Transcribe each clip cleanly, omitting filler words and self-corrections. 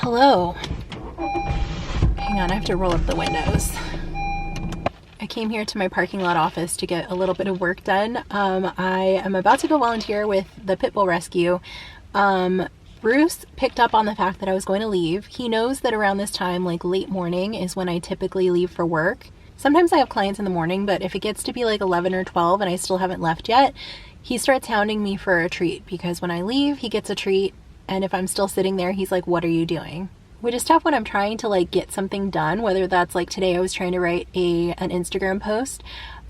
Hello. Hang on, I have to roll up the windows. I came here to my parking lot office to get a little bit of work done. I am about to go volunteer with the Pitbull Rescue. Bruce picked up on the fact that I was going to leave. He knows that around this time, like late morning, is when I typically leave for work. Sometimes I have clients in the morning, but if it gets to be like 11 or 12 and I still haven't left yet, he starts hounding me for a treat, because when I leave, he gets a treat. And if I'm still sitting there, he's like, "What are you doing?" Which is tough when I'm trying to like get something done, whether that's like today I was trying to write an Instagram post,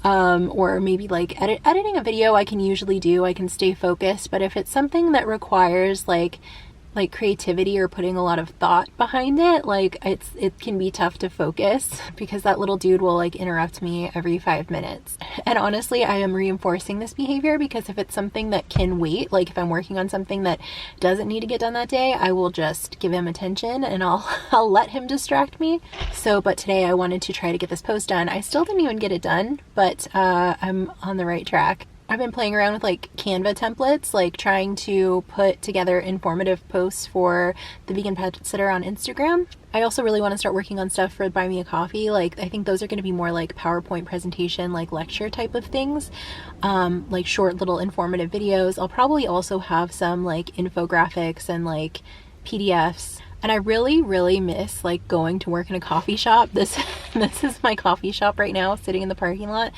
or maybe like editing a video. I can usually do, I can stay focused, but if it's something that requires like creativity or putting a lot of thought behind it, like it can be tough to focus, because that little dude will like interrupt me every 5 minutes. And honestly, I am reinforcing this behavior, because if it's something that can wait, like if I'm working on something that doesn't need to get done that day, I will just give him attention and I'll let him distract me. But today I wanted to try to get this post done. I still didn't even get it done, but I'm on the right track. I've been playing around with like Canva templates, like trying to put together informative posts for the Vegan Pet Sitter on Instagram. I also really want to start working on stuff for Buy Me a Coffee. Like I think those are going to be more like PowerPoint presentation, like lecture type of things, like short little informative videos. I'll probably also have some like infographics and like PDFs. And I really, really miss like going to work in a coffee shop. This is my coffee shop right now, sitting in the parking lot.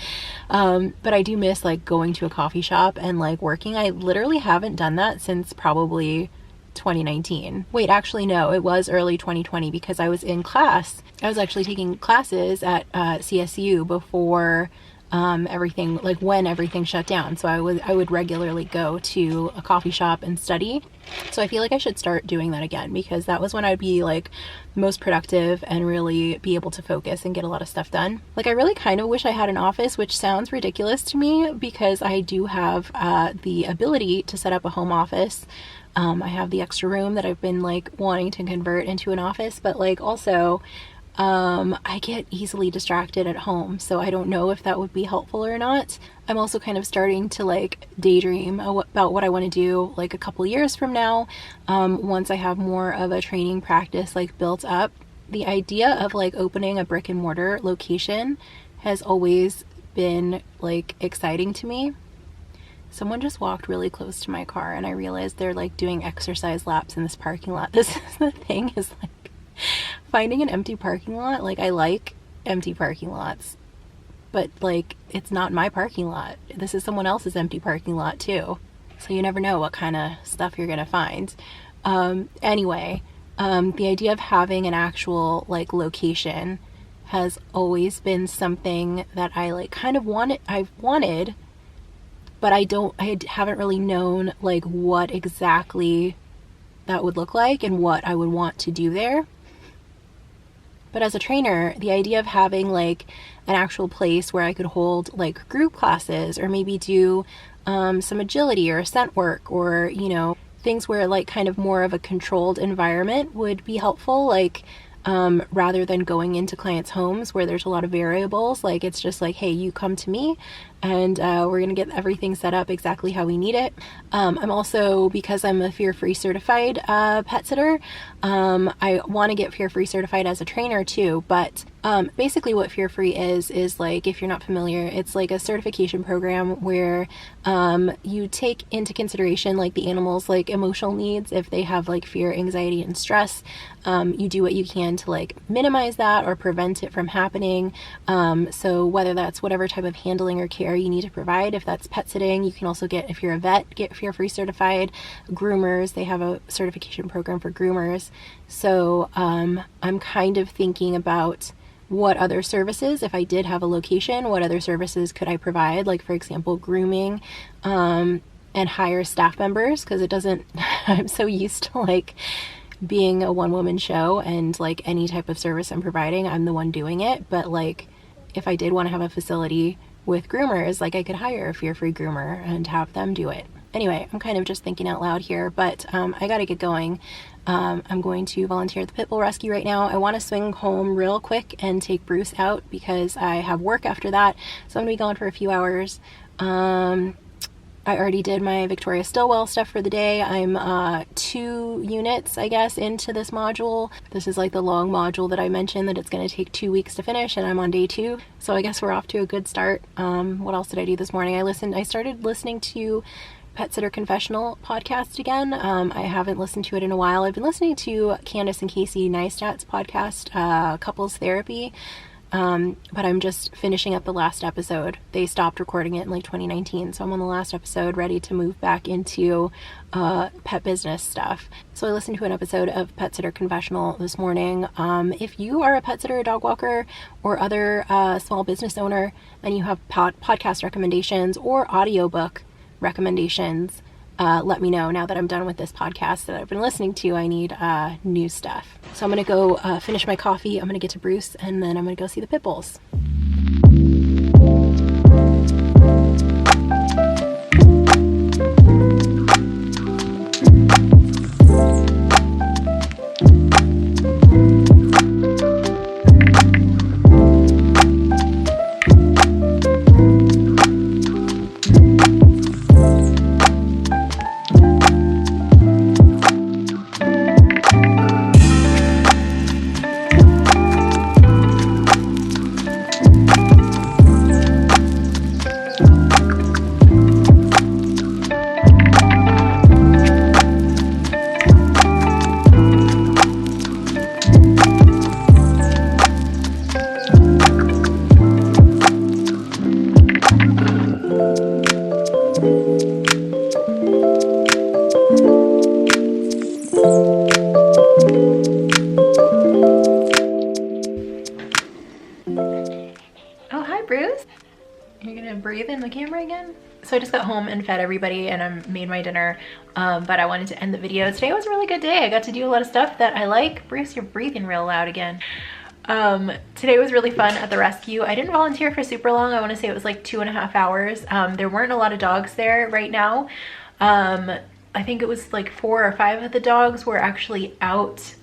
But I do miss like going to a coffee shop and like working. I literally haven't done that since probably 2019. Wait, actually no, it was early 2020, because I was in class. I was actually taking classes at CSU before everything, like when everything shut down. So I would regularly go to a coffee shop and study. So I feel like I should start doing that again, because that was when I'd be like most productive and really be able to focus and get a lot of stuff done. Like I really kind of wish I had an office, which sounds ridiculous to me, because I do have the ability to set up a home office. I have the extra room that I've been like wanting to convert into an office, but like also I get easily distracted at home, so I don't know if that would be helpful or not. I'm also kind of starting to like daydream about what I want to do like a couple years from now, once I have more of a training practice like built up. The idea of like opening a brick and mortar location has always been like exciting to me. Someone just walked really close to my car and I realized they're like doing exercise laps in this parking lot. This is the thing, is like finding an empty parking lot. Like I like empty parking lots, but like it's not my parking lot. This is someone else's empty parking lot too, so you never know what kind of stuff you're gonna find. Anyway, the idea of having an actual like location has always been something that I like kind of I've wanted, but I haven't really known like what exactly that would look like and what I would want to do there. But as a trainer, the idea of having like an actual place where I could hold like group classes, or maybe do some agility or scent work, or you know, things where like kind of more of a controlled environment would be helpful. Like rather than going into clients' homes where there's a lot of variables, like it's just like, hey, you come to me and we're gonna get everything set up exactly how we need it. I'm also, because I'm a Fear Free certified pet sitter, I want to get Fear Free certified as a trainer too. But basically what Fear Free is like, if you're not familiar, it's like a certification program where you take into consideration like the animal's like emotional needs. If they have like fear, anxiety, and stress, you do what you can to like minimize that or prevent it from happening. So whether that's whatever type of handling or care you need to provide, if that's pet sitting, you can also get, if you're a vet, get Fear Free certified. Groomers, they have a certification program for groomers. So I'm kind of thinking about what other services, if I did have a location, what other services could I provide? Like for example, grooming, and hire staff members, because it doesn't, I'm so used to like being a one-woman show, and like any type of service I'm providing, I'm the one doing it. But like if I did want to have a facility with groomers, like I could hire a Fear Free groomer and have them do it. Anyway, I'm kind of just thinking out loud here, but I gotta get going. I'm going to volunteer at the Pitbull Rescue right now. I want to swing home real quick and take Bruce out because I have work after that, so I'm gonna be gone for a few hours. I already did my Victoria Stilwell stuff for the day. I'm 2 units, I guess, into this module. This is like the long module that I mentioned that it's going to take 2 weeks to finish, and I'm on day 2. So I guess we're off to a good start. What else did I do this morning? I started listening to Pet Sitter Confessional podcast again. I haven't listened to it in a while. I've been listening to Candace and Casey Neistat's podcast, Couples Therapy. But I'm just finishing up the last episode. They stopped recording it in like 2019, so I'm on the last episode, ready to move back into pet business stuff. So I listened to an episode of Pet Sitter Confessional this morning. If you are a pet sitter, a dog walker, or other small business owner, and you have podcast recommendations or audiobook recommendations, let me know. Now that I'm done with this podcast that I've been listening to, I need new stuff. So I'm going to go finish my coffee. I'm going to get to Bruce, and then I'm going to go see the pit bulls. Oh, hi, Bruce. You're gonna breathe in the camera again? So I just got home and fed everybody, and I made my dinner, but I wanted to end the video. Today was a really good day. I got to do a lot of stuff that I like. Bruce, you're breathing real loud again. Today was really fun at the rescue. I didn't volunteer for super long. I want to say it was like 2.5 hours. There weren't a lot of dogs there right now. I think it was like 4 or 5 of the dogs were actually out.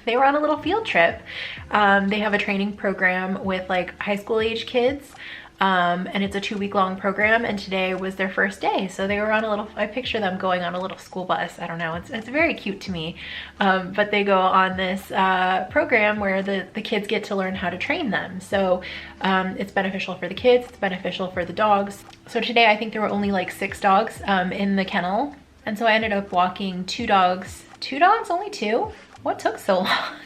They were on a little field trip. They have a training program with like high school age kids. And it's a 2-week-long program, and today was their first day. So they were on a little, I picture them going on a little school bus. I don't know, it's very cute to me. But they go on this program where the kids get to learn how to train them. So it's beneficial for the kids, it's beneficial for the dogs. So today I think there were only like 6 dogs in the kennel. And so I ended up walking 2 dogs. 2 dogs? Only 2? What took so long?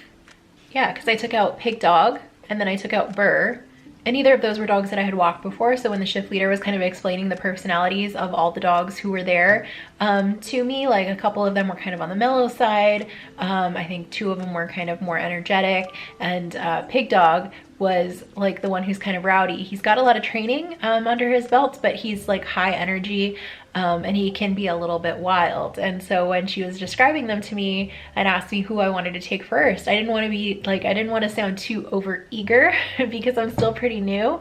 Yeah, because I took out Pig Dog, and then I took out Burr. And neither of those were dogs that I had walked before. So when the shift leader was kind of explaining the personalities of all the dogs who were there to me, like a couple of them were kind of on the mellow side. I think 2 of them were kind of more energetic, and Pig Dog was like the one who's kind of rowdy. He's got a lot of training under his belt, but he's like high energy. And he can be a little bit wild. And so when she was describing them to me and asked me who I wanted to take first, I didn't want to be like, I didn't want to sound too over eager because I'm still pretty new,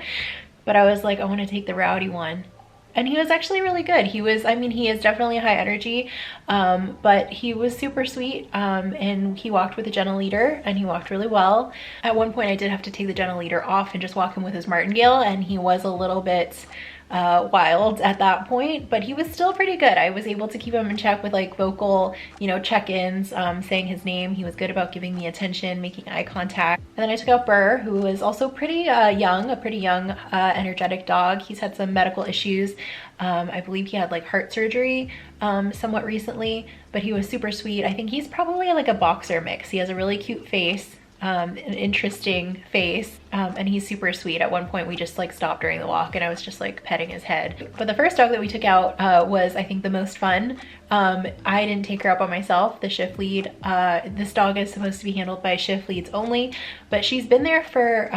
but I was like, I want to take the rowdy one. And he was actually really good. He was, I mean, he is definitely high energy, but he was super sweet, and he walked with a gentle leader, and he walked really well. At one point I did have to take the gentle leader off and just walk him with his martingale, and he was a little bit wild at that point, but he was still pretty good. I was able to keep him in check with like vocal, you know, check-ins, saying his name. He was good about giving me attention, making eye contact. And then I took out Burr, who was also pretty young, a pretty young, energetic dog. He's had some medical issues. I believe he had like heart surgery somewhat recently, but he was super sweet. I think he's probably like a boxer mix. He has a really cute face. An interesting face, and he's super sweet. At one point we just like stopped during the walk and I was just like petting his head. But the first dog that we took out was, I think, the most fun. I didn't take her out by myself, the shift lead. This dog is supposed to be handled by shift leads only, but she's been there for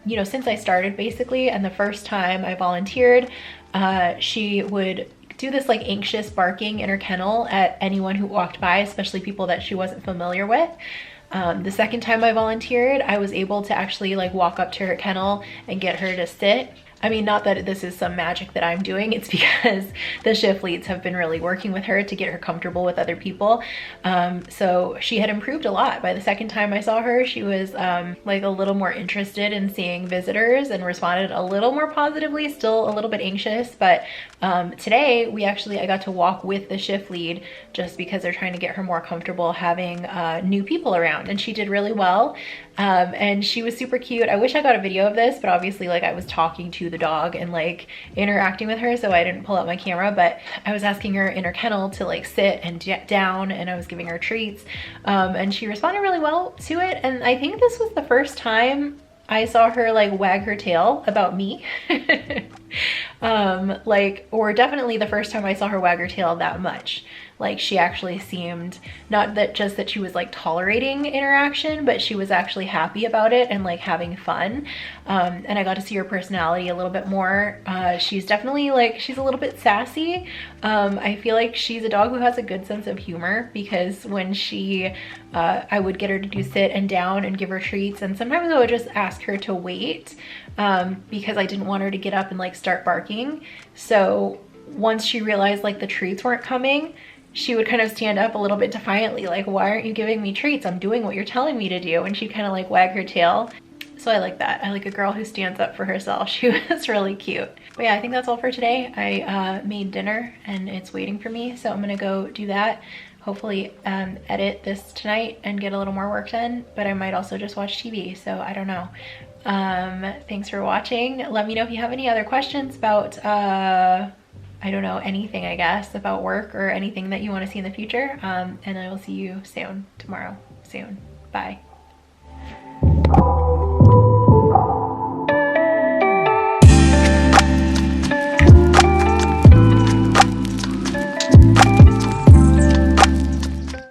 you know, since I started basically. And the first time I volunteered, she would do this like anxious barking in her kennel at anyone who walked by, especially people that she wasn't familiar with. The second time I volunteered, I was able to actually like walk up to her kennel and get her to sit. I mean, not that this is some magic that I'm doing, it's because the shift leads have been really working with her to get her comfortable with other people. So she had improved a lot. By the second time I saw her, she was like a little more interested in seeing visitors and responded a little more positively, still a little bit anxious. But today I got to walk with the shift lead just because they're trying to get her more comfortable having new people around, and she did really well. And she was super cute. I wish I got a video of this, but obviously like I was talking to the dog and like interacting with her, so I didn't pull out my camera. But I was asking her in her kennel to like sit and down, and I was giving her treats, and she responded really well to it. And I think this was the first time I saw her like wag her tail about me. Or definitely the first time I saw her wag her tail that much. Like she actually seemed, not that just that she was like tolerating interaction, but she was actually happy about it and like having fun. And I got to see her personality a little bit more. She's definitely like, she's a little bit sassy. I feel like she's a dog who has a good sense of humor, because when I would get her to do sit and down and give her treats, and sometimes I would just ask her to wait because I didn't want her to get up and like start barking. So once she realized like the treats weren't coming, she would kind of stand up a little bit defiantly, like, why aren't you giving me treats? I'm doing what you're telling me to do. And she'd kind of like wag her tail. So I like that. I like a girl who stands up for herself. She was really cute. But yeah, I think that's all for today. I made dinner and it's waiting for me, so I'm gonna go do that. Hopefully edit this tonight and get a little more work done, but I might also just watch TV, so I don't know. Thanks for watching. Let me know if you have any other questions about I don't know, anything, I guess, about work or anything that you want to see in the future. And I will see you soon, tomorrow, soon. Bye.